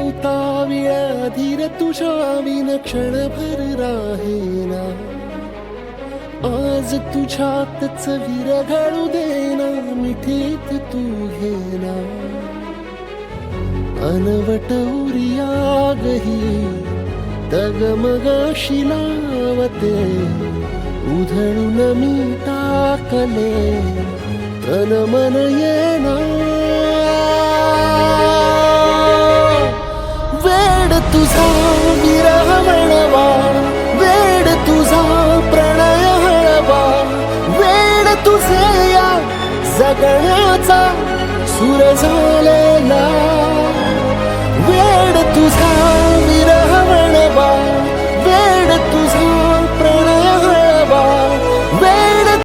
नव्हता वेळ धीर तुझ्या विन क्षणभर राहेना. आज तुझ्यातच विरघळू देना मिठीत तू घेना. अनवट उरियागही डगमगाशी लावते उधळून मी टाकले तन मन येना. वेड तुझा विरह वळवा वेड तुझा प्रणय हळवा. वेड तुझे या जगण्याचा सूर झालेला. वेड तुझा